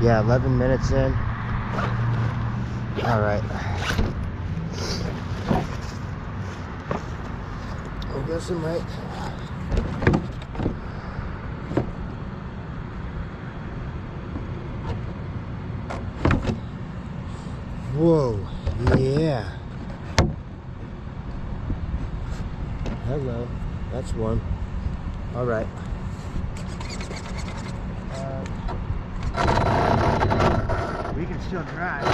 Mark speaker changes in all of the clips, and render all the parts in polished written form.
Speaker 1: Yeah, 11 minutes in. All right. I guess I'm right. Whoa, yeah. Hello, that's one. All right. We can still drive.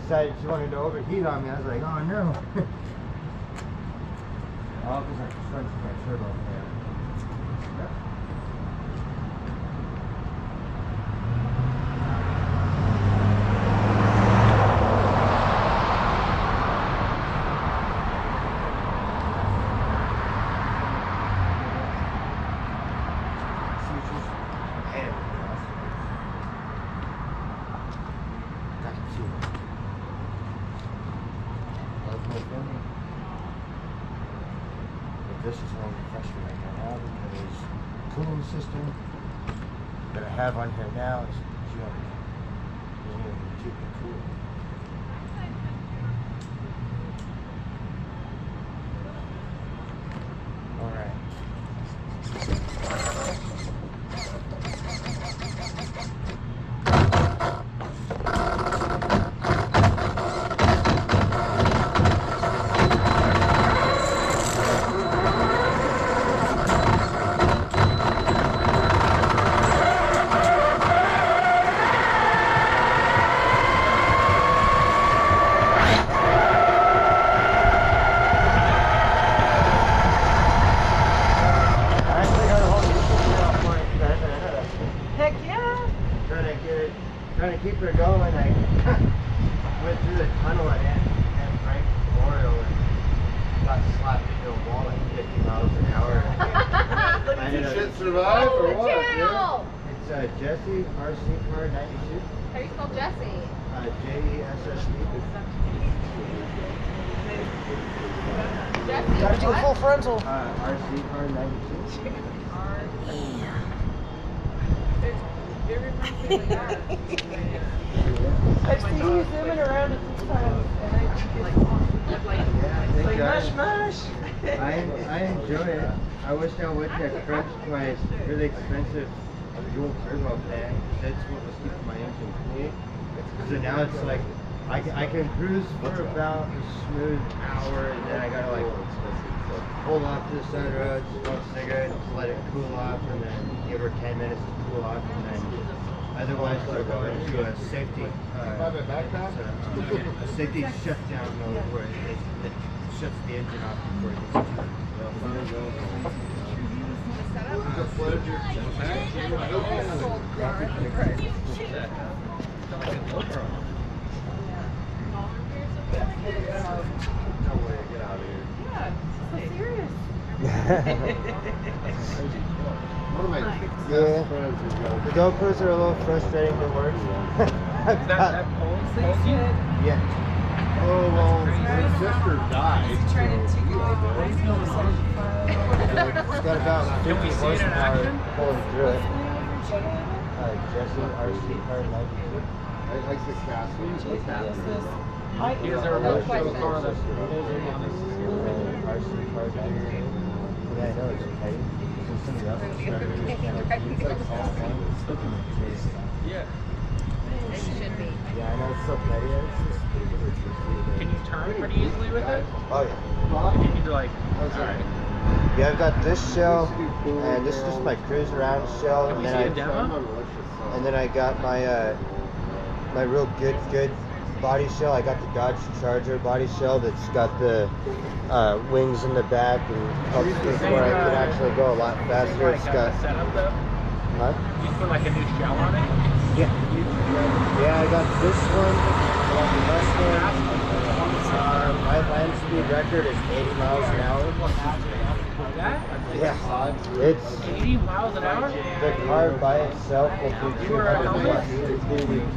Speaker 1: Decided she wanted to overheat on me. I was like, oh no. Oh, because I started my turbo fan. Yep. This is only freshman right now because the cooling system that I have on here now is junk. Doesn't even keep it cool. All right. Trying to keep her going, I went through the tunnel at and Frank Memorial and got slapped into a wall at 50 miles an hour.
Speaker 2: Did you shit survive or what?
Speaker 3: Yeah.
Speaker 1: It's Jesse, RC car 92.
Speaker 3: How do you spell Jesse?
Speaker 1: Jesse.
Speaker 3: Jesse.
Speaker 4: Gotta do a full frontal.
Speaker 1: RC car 92.
Speaker 3: It reminds me of that.
Speaker 4: I've seen you zooming around it sometimes, and I think it's like mush mush.
Speaker 1: I enjoy it. I wish I wouldn't have crunched my really expensive dual turbo fan. That's what was keeping my engine cool. So now it's like I can cruise for about a smooth hour, and then I gotta like pull off to the side of the road, smoke a cigarette, let it cool off, and then give her 10 minutes to cool off, and then otherwise they're going to a safety safety shutdown mode where it shuts the engine off before it gets too
Speaker 2: No way, get out of here.
Speaker 3: Yeah, so serious.
Speaker 2: One of my
Speaker 1: Yeah.
Speaker 2: best friends is
Speaker 1: The GoPros are a little frustrating to work.
Speaker 4: that
Speaker 1: Yeah.
Speaker 2: Oh, well, his sister died.
Speaker 4: He's trying to take
Speaker 2: so,
Speaker 4: off.
Speaker 1: It's got about 50 horsepower pulling through it. Jesse, RC car 92.
Speaker 2: I like the casting. What's happening?
Speaker 4: Is there a
Speaker 3: real car
Speaker 1: RC car 92. Yeah, I know, it's petty. Somebody else is starting to do it.
Speaker 4: Yeah.
Speaker 3: It should be.
Speaker 1: Yeah, I know, it's so petty. It's just
Speaker 4: Can you turn pretty easily with it?
Speaker 1: oh yeah.
Speaker 4: You need to like. Alright.
Speaker 1: Yeah, I've got this shell, and this is just my cruise around shell, and
Speaker 4: You see a demo?
Speaker 1: I got my my real good body shell. I got the Dodge Charger body shell that's got the wings in the back and helps me where I can actually go a lot faster. It's got
Speaker 4: setup though.
Speaker 1: huh?
Speaker 4: You put like a new shell on it.
Speaker 1: Yeah, I got this one. I got the Mustang. My land speed record is 80 miles an hour.
Speaker 5: that?
Speaker 1: Yeah. It's
Speaker 5: 80 miles an hour?
Speaker 1: the car by itself will do 200 bucks.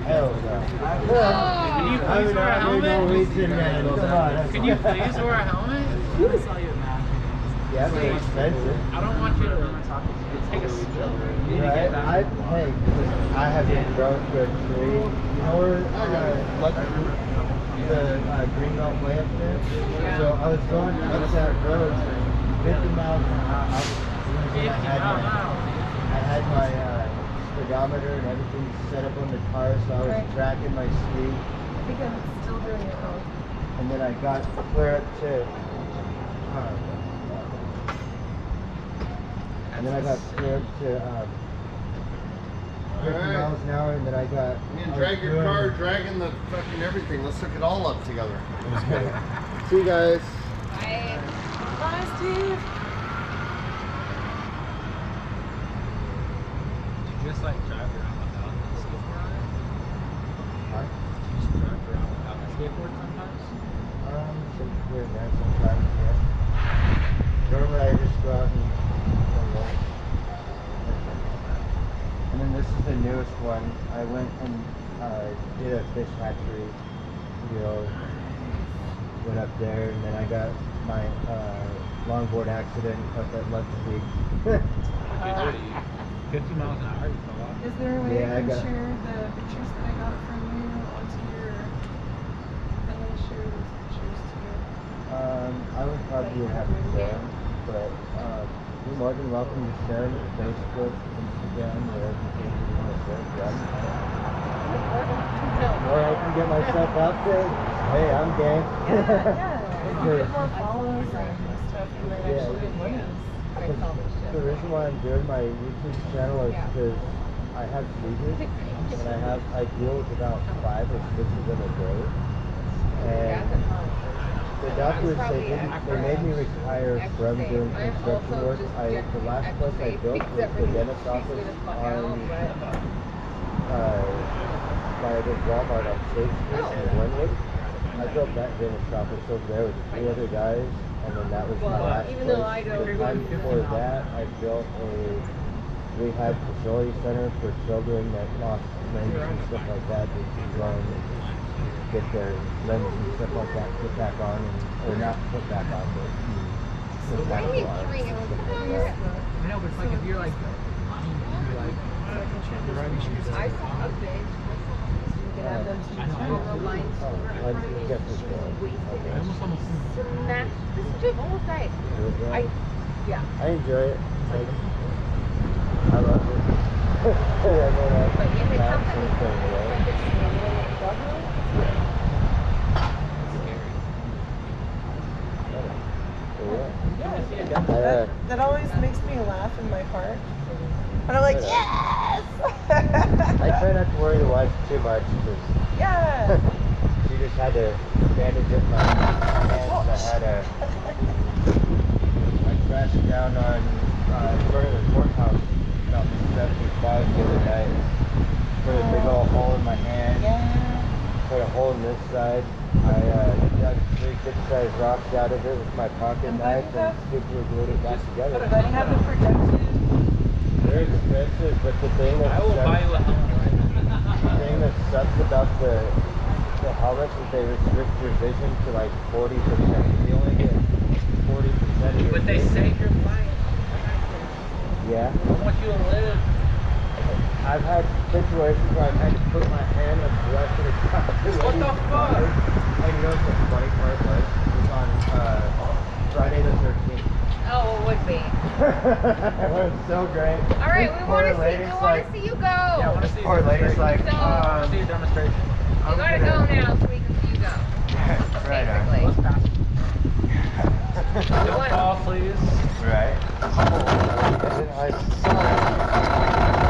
Speaker 1: Hell no.
Speaker 5: Can you
Speaker 1: I'm
Speaker 5: please wear a
Speaker 1: not
Speaker 5: helmet?
Speaker 1: Norwegian, man. Come on.
Speaker 5: Can you please wear a helmet?
Speaker 1: Yeah, they're expensive.
Speaker 5: I don't want you to take a spill.
Speaker 1: Right? Hey, I have been broke to a tree. You know where the Greenbelt way up there?
Speaker 3: Yeah.
Speaker 1: So I was going up that road 50 miles an hour. I had my speedometer and everything set up on the car, so I was tracking my speed.
Speaker 4: I think I'm still doing it wrong.
Speaker 1: And then I got clear up to and then I got clear up to 50 miles an hour, and then I got...
Speaker 2: You can drag your car, dragging the fucking everything. Let's look it all up together. See you guys.
Speaker 3: Bye.
Speaker 4: Bye, Steve.
Speaker 5: Did you just like drive around without the skateboard on it?
Speaker 1: Huh?
Speaker 5: Do you just drive around without the skateboard sometimes?
Speaker 1: Some here and there sometimes, yeah. Normally I just go out and and then this is the newest one. I went and did a fish hatchery deal. Went up there, and then I got my longboard accident up at Lux Peak.
Speaker 5: What'd you do? 50 miles an hour, you fell off?
Speaker 4: Is there a way
Speaker 1: Yeah,
Speaker 4: I
Speaker 1: I
Speaker 4: can
Speaker 1: got-
Speaker 4: share the pictures that I got from you onto your... I want to share those pictures too.
Speaker 1: I would probably have to share them, but you're more than welcome to share them on Facebook, Instagram, wherever you want to share them. Or I can get myself out there. Hey, I'm game.
Speaker 4: Yeah. If you get more follows and stuff, you might actually get money.
Speaker 1: The reason why I'm doing my YouTube channel is because I have seizures, and I deal with about 5 or 6 of them a day. And the doctors, they made me retire from doing construction work. The last place I built was the dentist office on by the Walmart on State Street in Glenwood. I built that dentist office over there with 3 other guys, and then that was my last
Speaker 3: even though I
Speaker 1: place.
Speaker 3: don't
Speaker 1: The time before that, I built a rehab facility center for children that lost limbs and stuff like that. They can go and get their limbs and stuff like that put back on, or not put back on, but put back on and stuff like that.
Speaker 5: I know, but it's like if you're like,
Speaker 3: I saw a big.
Speaker 4: You can add them to
Speaker 5: I
Speaker 4: your
Speaker 5: know.
Speaker 3: Lines
Speaker 1: I guess it's
Speaker 5: I almost
Speaker 3: smash. This chick almost died. Yeah.
Speaker 1: I enjoy it. I love it.
Speaker 3: But if it comes to
Speaker 4: That always makes me laugh in my heart. And I'm like, yes!
Speaker 1: I try not to worry the wife too much because
Speaker 4: Yeah!
Speaker 1: she just had to bandage up my hands. I crashed down on in front of the courthouse about 75 the other night. Put a big old hole in my hand.
Speaker 4: Yeah.
Speaker 1: Put a hole in this side. I got 3 good-sized rocks out of it with my pocket knife and super glued it back together.
Speaker 4: But I have the protective.
Speaker 1: They're expensive, but the thing that
Speaker 5: I will buy you a helmet right now.
Speaker 1: the thing that sucks about the helmets is they restrict your vision to like 40%. You only get 40% of your
Speaker 5: But they
Speaker 1: vision.
Speaker 5: save your life.
Speaker 1: Yeah.
Speaker 5: I want you to live.
Speaker 1: I've had situations where I've had to put my hand and brush it across the
Speaker 5: What the fuck?
Speaker 1: And you know what the funny part was? It was on Friday the 13th.
Speaker 3: Oh, it would be.
Speaker 1: It was so great.
Speaker 3: All right,
Speaker 1: This
Speaker 3: we
Speaker 1: poor
Speaker 3: want to see.
Speaker 1: lady's
Speaker 3: We want
Speaker 1: like-
Speaker 3: to see you go.
Speaker 5: Yeah, I want to see
Speaker 1: Poor lady's like,
Speaker 3: So-
Speaker 5: I want to see a demonstration.
Speaker 3: You gotta go now so we can see you go.
Speaker 1: Right on.
Speaker 3: Basically.
Speaker 5: Let's pass.
Speaker 3: You
Speaker 5: Don't
Speaker 3: want-
Speaker 5: fall, please.
Speaker 1: Right. And then I saw